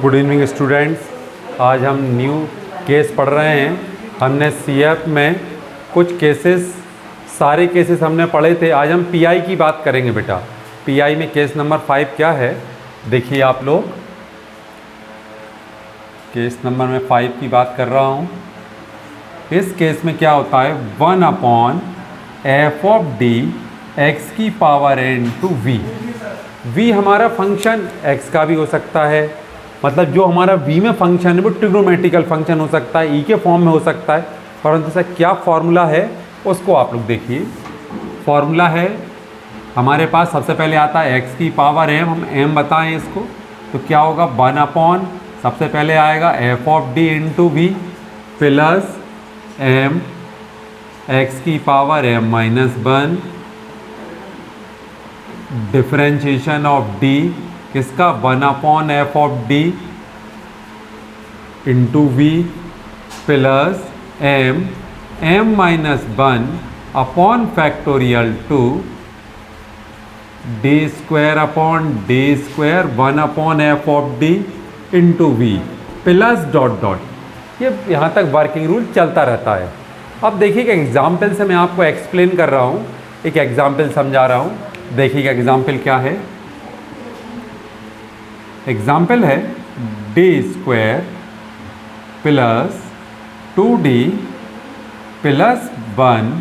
Good evening students. आज हम new case पढ़ रहे हैं। हमने सीएफ में कुछ केसेस, सारे केसेस हमने पढ़े थे। आज हम पीआई की बात करेंगे बेटा। पीआई में केस नंबर 5 क्या है, देखिए आप लोग। केस नंबर में 5 की बात कर रहा हूँ। इस केस में क्या होता है, 1/f(d) x की power n to v। v हमारा फंक्शन x का भी हो सकता है, मतलब जो हमारा v में फंक्शन है वो ट्रिग्नोमेट्रिकल फंक्शन हो सकता है, e के फॉर्म में हो सकता है। परंतु इसका क्या फॉर्मूला है उसको आप लोग देखिए। फॉर्मूला है हमारे पास, सबसे पहले आता है x की पावर m, हम m बताएं इसको, तो क्या होगा 1/, सबसे पहले आएगा f(d) into v plus m x की power m minus 1 differentiation of d, किसका 1/f(d) into v plus m minus 1 upon factorial two d square upon d square 1/f(d) into v plus dot dot. ये यहाँ तक working rule चलता रहता है। अब देखिए कि एग्जाम्पल से मैं आपको एक्सप्लेन कर रहा हूँ, एक एग्जाम्पल समझा रहा हूँ। देखिए एग्जाम्पल क्या है। एग्जाम्पल है d square plus 2d plus 1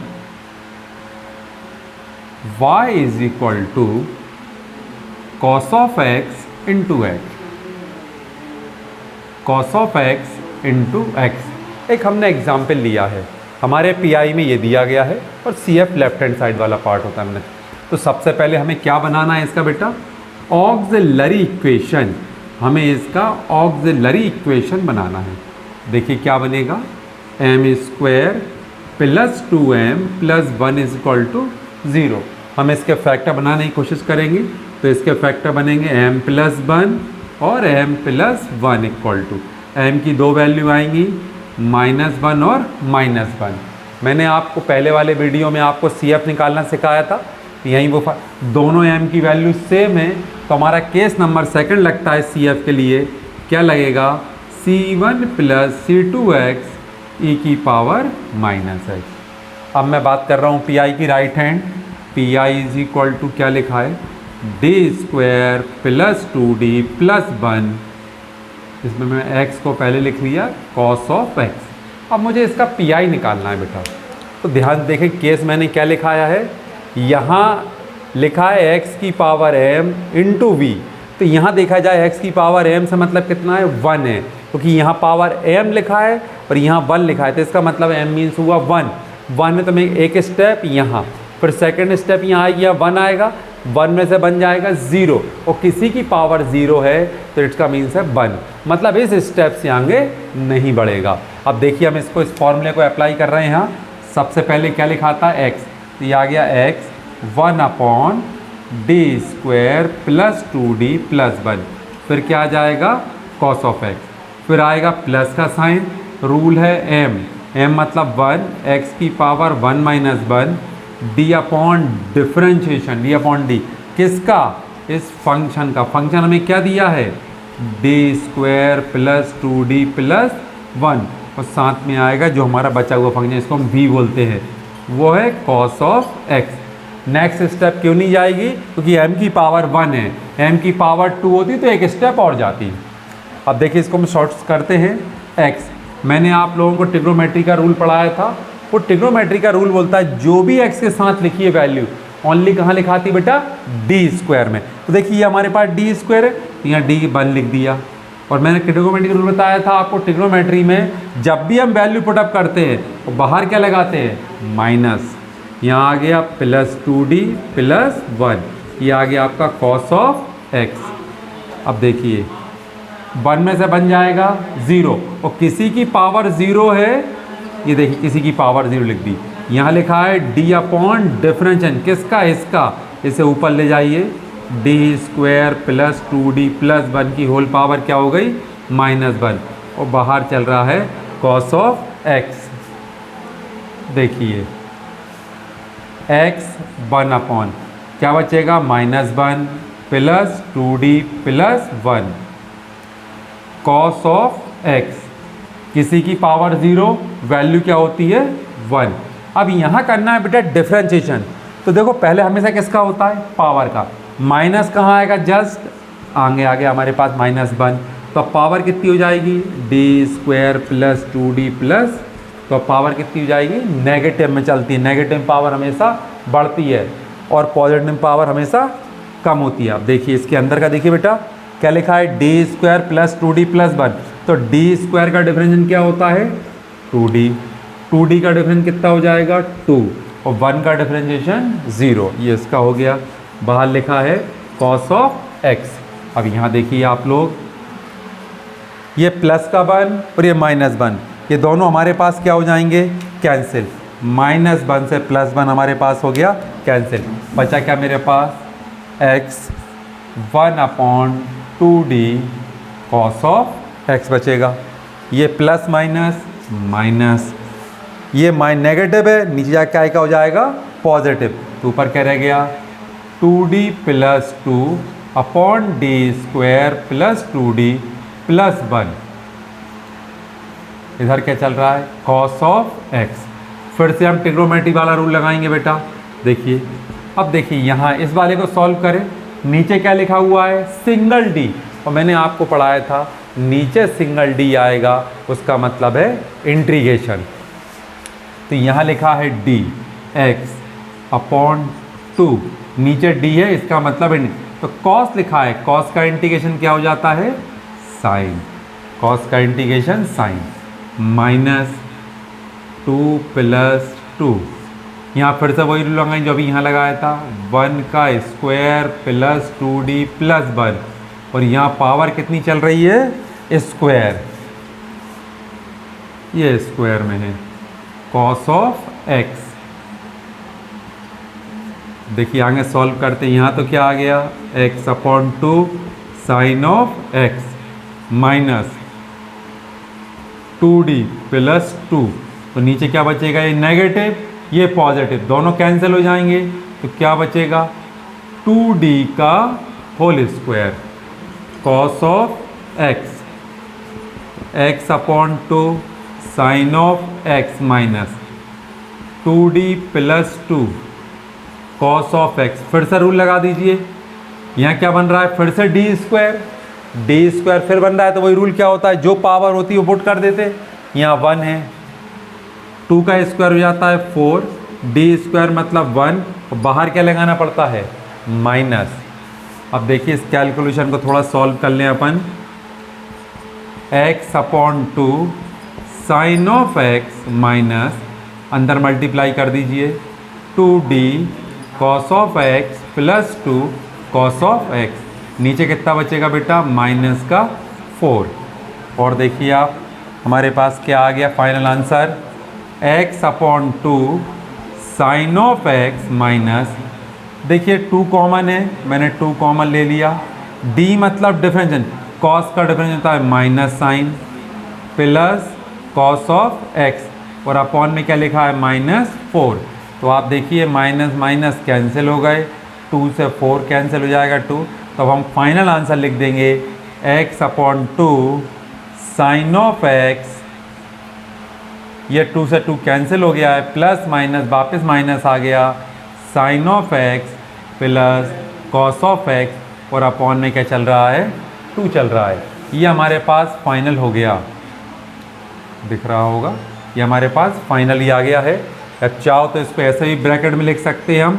y is equal to cos of x into x, cos of x into x. एक हमने एग्जाम्पल लिया है, हमारे पीआई में ये दिया गया है और सीएफ लेफ्ट हैंड साइड वाला पार्ट होता है हमने। तो सबसे पहले हमें क्या बनाना है इसका बेटा, ऑक्सिलरी इक्वेशन। हमें इसका ऑक्सिलरी इक्वेशन बनाना है। देखिए क्या बनेगा, m square plus 2m plus 1 is equal to 0। हम इसके फैक्टर बनाने की कोशिश करेंगे, तो इसके फैक्टर बनेंगे m प्लस 1 और m plus 1 equal to, m की दो वैल्यू आएंगी -1 और -1। मैंने आपको पहले वाले वीडियो में आपको CF निकालना सिखाया था, यहीं वो दोनों m की वैल्यू सेम है। तो हमारा केस नंबर 2 लगता है CF के लिए। क्या लगेगा, C1 प्लस C2x e की पावर -x। अब मैं बात कर रहा हूँ PI की right hand. PI is equal to क्या लिखा है, d square plus 2d plus 1, इसमें मैं x को पहले लिख लिया cos ऑफ x। अब मुझे इसका PI निकालना है बेटा। तो ध्यान देखें, केस मैंने क्या लिखाया है, यहाँ लिखा है x की पावर m इंटू वी। तो यहाँ देखा जाए x की पावर m से मतलब कितना है, 1 है, क्योंकि यहाँ पावर m लिखा है और यहाँ 1 लिखा है। तो इसका मतलब m मीन्स हुआ 1 में। तो मैं एक स्टेप यहाँ, फिर सेकंड स्टेप यहाँ आएगी, यहाँ 1 आएगा, 1 में से बन जाएगा 0, और किसी की पावर 0 है तो इसका मीन्स है 1, मतलब इस स्टेप से आगे नहीं बढ़ेगा। अब देखिए हम इसको, इस फॉर्मूले को अप्लाई कर रहे हैं यहाँ। सबसे पहले क्या लिखा था, x, तो ये आ गया x 1/d square plus 2d plus 1, फिर क्या आ जाएगा cos ऑफ x, फिर आएगा प्लस का साइन, रूल है m मतलब 1, x की power 1 minus 1 d upon differentiation, d upon d, किसका, इस फंक्शन का। फंक्शन हमें क्या दिया है, d square plus 2d plus 1, और साथ में आएगा जो हमारा बचा हुआ फंक्शन, इसको हम v बोलते हैं, वो है cos of x। Next step क्यों नहीं जाएगी, क्योंकि m की पावर 1 है, m की पावर 2 होती तो एक स्टेप और जाती। अब देखिए इसको हम शॉर्ट्स करते हैं। x, मैंने आप लोगों को ट्रिग्नोमेट्री का रूल पढ़ाया था। वो ट्रिग्नोमेट्री का रूल बोलता है जो भी x के साथ लिखी है वैल्यू, ओनली कहाँ लिखाती बेटा, d स्क्वायर में। तो देखिए हमारे पास d स्क्वायर है, यहाँ d 1 लिख दिया। और मैंने ट्रिग्नोमेट्री का रूल बताया था आपको, ट्रिग्नोमेट्री में जब भी हम वैल्यू पुटअप करते हैं तो बाहर क्या लगाते हैं, माइनस। यहाँ आ गया प्लस 2d प्लस 1, ये आ गया आपका cos ऑफ x। अब देखिए 1 में से बन जाएगा 0, और किसी की पावर 0 है, ये देखिए किसी की पावर 0 लिख दी। यहाँ लिखा है d अपॉन डिफरेंशिएशन, किसका, इसका, इसे ऊपर ले जाइए, d square plus 2d plus 1 की होल पावर क्या हो गई, -1, और बाहर चल रहा है cos ऑफ x। देखिए x 1/, क्या बचेगा, -1 plus 2d plus 1, cos of x, किसी की पावर 0, वैल्यू क्या होती है 1। अब यहाँ करना है बेटा डिफरेंशिएशन। तो देखो पहले हमेशा किसका होता है, पावर का। माइनस कहाँ आएगा, जस्ट आगे आगे हमारे पास -1। तो अब पावर कितनी हो जाएगी, d² प्लस 2d प्लस, तो अब पावर कितनी हो जाएगी, नेगेटिव में चलती है। नेगेटिव पावर हमेशा बढ़ती है और पॉजिटिव पावर हमेशा कम होती है। अब देखिए इसके अंदर का देखिए बेटा क्या लिखा है, d² प्लस 2d प्लस 1। तो d² का डिफरेंशिएशन क्या होता है 2d, 2d का डिफरेंस कितना हो जाएगा 2 और 1 का डिफरेंशिएशन 0। ये इसका हो गया। बाहर लिखा है कॉस ऑफ एक्स। अब यहाँ देखिए आप लोग, ये प्लस का 1 और ये -1, ये दोनों हमारे पास क्या हो जाएंगे, कैंसिल। -1 से +1 हमारे पास हो गया कैंसिल। बचा क्या मेरे पास, x 1/2d cos of x बचेगा। ये प्लस माइनस माइनस, ये नेगेटिव है, नीचे जाके क्या हो जाएगा पॉजिटिव। तो ऊपर क्या रह गया 2d plus 2/d² plus 2d plus 1। इधर क्या चल रहा है, कॉस ऑफ x। फिर से हम ट्रिग्नोमेट्री वाला रूल लगाएंगे बेटा। देखिए अब देखिए यहाँ इस वाले को सॉल्व करें। नीचे क्या लिखा हुआ है, सिंगल d, और मैंने आपको पढ़ाया था नीचे सिंगल d आएगा उसका मतलब है इंटीग्रेशन। तो यहाँ लिखा है dx/2, नीचे d है इसका मतलब तो कॉस लिखा है, कॉस का इंटीग्रेशन क्या हो जाता है साइन, कॉस का इंटीग्रेशन साइन -2 + 2। यहाँ फिर से वही रूल लगाएंगे जो अभी यहाँ लगाया था, 1 का स्क्वायर प्लस 2d प्लस 1, और यहाँ पावर कितनी चल रही है स्क्वायर, ये स्क्वायर में है कॉस ऑफ एक्स। देखिए आगे सॉल्व करते हैं, यहाँ तो क्या आ गया x/2 sine of x minus 2d plus 2। तो नीचे क्या बचेगा, ये नेगेटिव ये पॉजिटिव, दोनों कैंसिल हो जाएंगे। तो क्या बचेगा 2d का whole square cos of x, x/2 sine of x minus 2d plus 2 cos of x. फिर से रूल लगा दीजिए, यहाँ क्या बन रहा है फिर से d² फिर बन रहा है। तो वही रूल क्या होता है, जो पावर होती है वो पुट कर देते। यहाँ 1 है, 2 का स्क्वायर हो जाता है 4, d² मतलब 1, और बाहर क्या लगाना पड़ता है माइनस। अब देखिए इस कैलकुलेशन को थोड़ा सॉल्व कर लें अपन। x/2 sine of x minus, अंदर मल्टीप्लाई कर दीजिए 2d cos of x plus 2 cos of x. नीचे कितना बचेगा बेटा -4। और देखिए आप हमारे पास क्या आ गया final answer, x/2 sine of x minus, देखिए 2 कॉमन है, मैंने 2 कॉमन ले लिया। d मतलब डिफरेंशिएशन, कॉस का डिफरेंशिएशन होता है minus sine plus cos of x, और अपॉन में क्या लिखा है -4। तो आप देखिए माइनस माइनस कैंसिल हो गए, 2 से 4 कैंसिल हो जाएगा 2। तो अब हम फाइनल आंसर लिख देंगे x/2 साइन ऑफ एक्स, ये 2 से 2 कैंसिल हो गया है, प्लस माइनस वापस माइनस आ गया, sine of x plus cos of x, और अपॉन में क्या चल रहा है 2 चल रहा है। ये हमारे पास फाइनल हो गया, दिख रहा होगा ये हमारे पास फाइनल ही आ गया है। अब चाहो तो इसको ऐसे भी ब्रैकेट में लिख सकते हैं हम,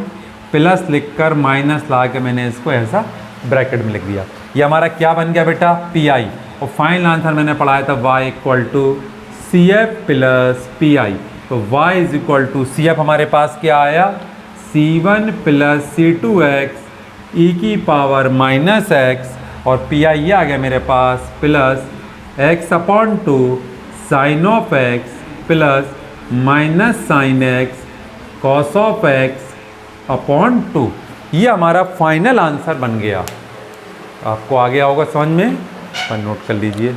प्लस लिखकर माइनस ला के मैंने इसको ऐसा ब्रैकेट में लिख दिया। ये हमारा क्या बन गया बेटा PI, और फाइनल आंसर मैंने पढ़ाया था y = CF प्लस PI। तो y = CF हमारे पास क्या आया C1 + C2x e⁻⁻x, और PI ये आ गया मेरे पास plus x/2 sine of x plus minus sine x cos of x/2। ये हमारा फाइनल आंसर बन गया। आपको आ गया होगा समझ में, पर नोट कर लीजिए।